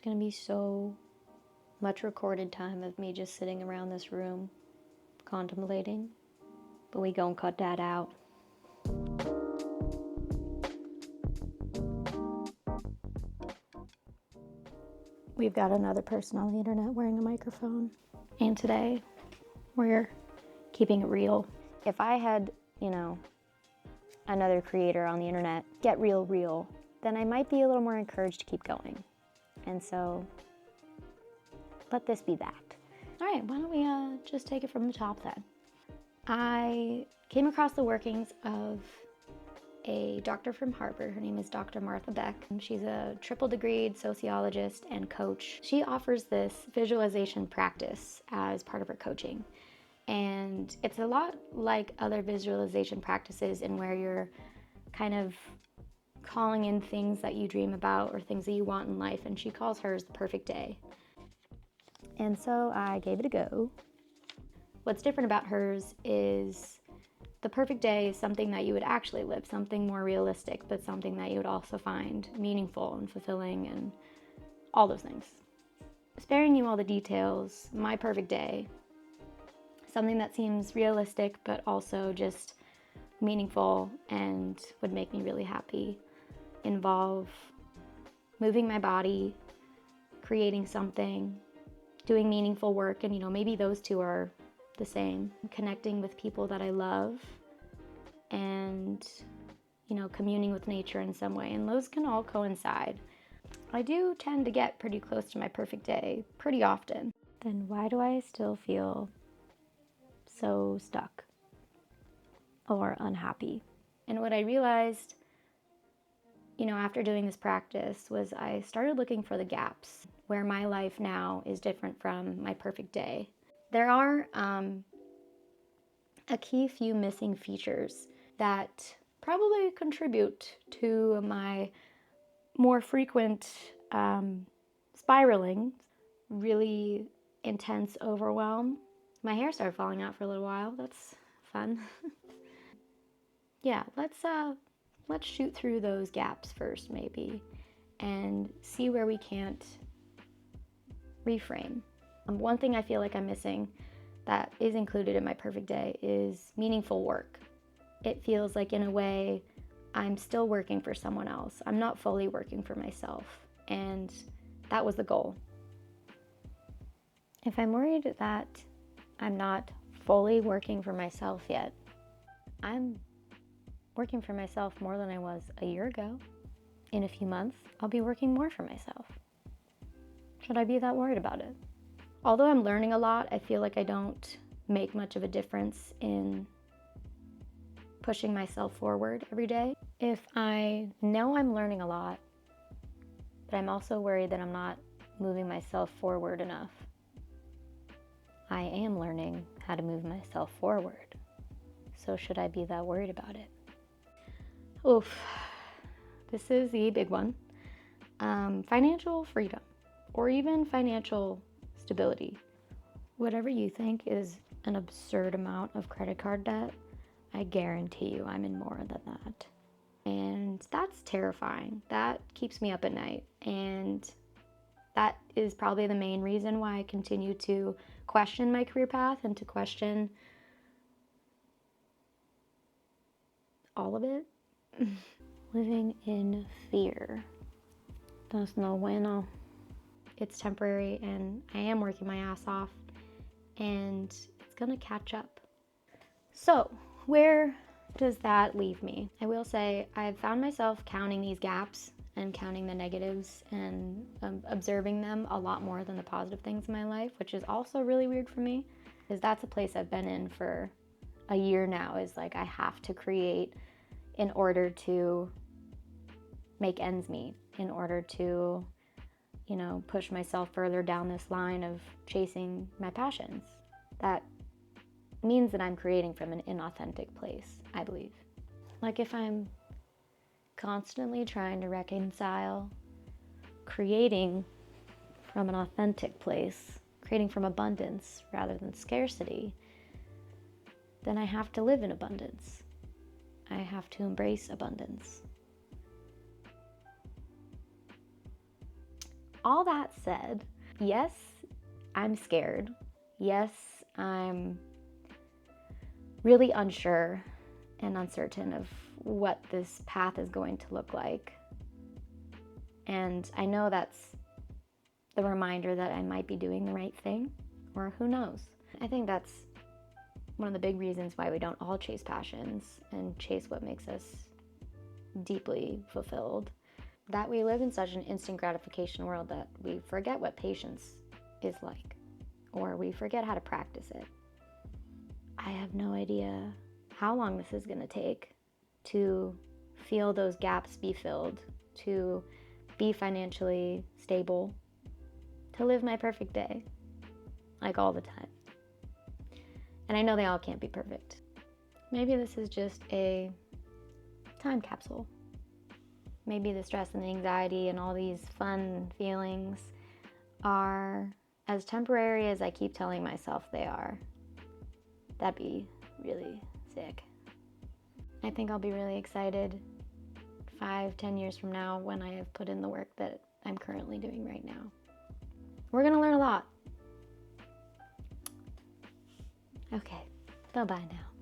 gonna be so much recorded time of me just sitting around this room contemplating, but we gon' cut that out. We've got another person on the internet wearing a microphone, and today we're keeping it real. If I had, another creator on the internet get real, then I might be a little more encouraged to keep going. And so let this be that. All right, why don't we just take it from the top then? I came across the workings of a doctor from Harvard. Her name is Dr. Martha Beck. She's a triple degreed sociologist and coach. She offers this visualization practice as part of her coaching. And it's a lot like other visualization practices in where you're kind of calling in things that you dream about or things that you want in life. And she calls hers the perfect day. And so I gave it a go. What's different about hers is the perfect day is something that you would actually live, something more realistic, but something that you would also find meaningful and fulfilling and all those things. Sparing you all the details, my perfect day, something that seems realistic, but also just meaningful and would make me really happy, involve moving my body, creating something, doing meaningful work, and maybe those two are the same. Connecting with people that I love and, communing with nature in some way, and those can all coincide. I do tend to get pretty close to my perfect day pretty often. Then why do I still feel so stuck or unhappy? And what I realized, after doing this practice was I started looking for the gaps where my life now is different from my perfect day. There are a key few missing features that probably contribute to my more frequent spiraling, really intense overwhelm. My hair started falling out for a little while. That's fun. Yeah, let's shoot through those gaps first maybe and see where we can't reframe. One thing I feel like I'm missing that is included in my perfect day is meaningful work. It feels like in a way I'm still working for someone else. I'm not fully working for myself, and that was the goal. If I'm worried that I'm not fully working for myself yet, I'm working for myself more than I was a year ago. In a few months, I'll be working more for myself. Should I be that worried about it? Although I'm learning a lot, I feel like I don't make much of a difference in pushing myself forward every day. If I know I'm learning a lot, but I'm also worried that I'm not moving myself forward enough, I am learning how to move myself forward. So should I be that worried about it? Oof, this is the big one. Financial freedom, or even financial stability. Whatever you think is an absurd amount of credit card debt, I guarantee you I'm in more than that. And that's terrifying. That keeps me up at night. And that is probably the main reason why I continue to question my career path and to question all of it. Living in fear. That's no bueno. It's temporary and I am working my ass off and it's gonna catch up. So, where does that leave me? I will say I've found myself counting these gaps and counting the negatives and observing them a lot more than the positive things in my life, which is also really weird for me, because that's a place I've been in for a year now, is like I have to create in order to make ends meet, in order to, push myself further down this line of chasing my passions. That means that I'm creating from an inauthentic place, I believe. Like if I'm constantly trying to reconcile creating from an authentic place, creating from abundance rather than scarcity, then I have to live in abundance. I have to embrace abundance. All that said, yes, I'm scared. Yes, I'm really unsure and uncertain of what this path is going to look like. And I know that's the reminder that I might be doing the right thing, or who knows. I think that's one of the big reasons why we don't all chase passions and chase what makes us deeply fulfilled. That we live in such an instant gratification world that we forget what patience is like, or we forget how to practice it. I have no idea how long this is going to take to feel those gaps be filled, to be financially stable, to live my perfect day, like all the time. And I know they all can't be perfect. Maybe this is just a time capsule. Maybe the stress and the anxiety and all these fun feelings are as temporary as I keep telling myself they are. That'd be really sick. I think I'll be really excited 5-10 years from now when I have put in the work that I'm currently doing right now. We're gonna learn a lot. Okay, bye-bye now.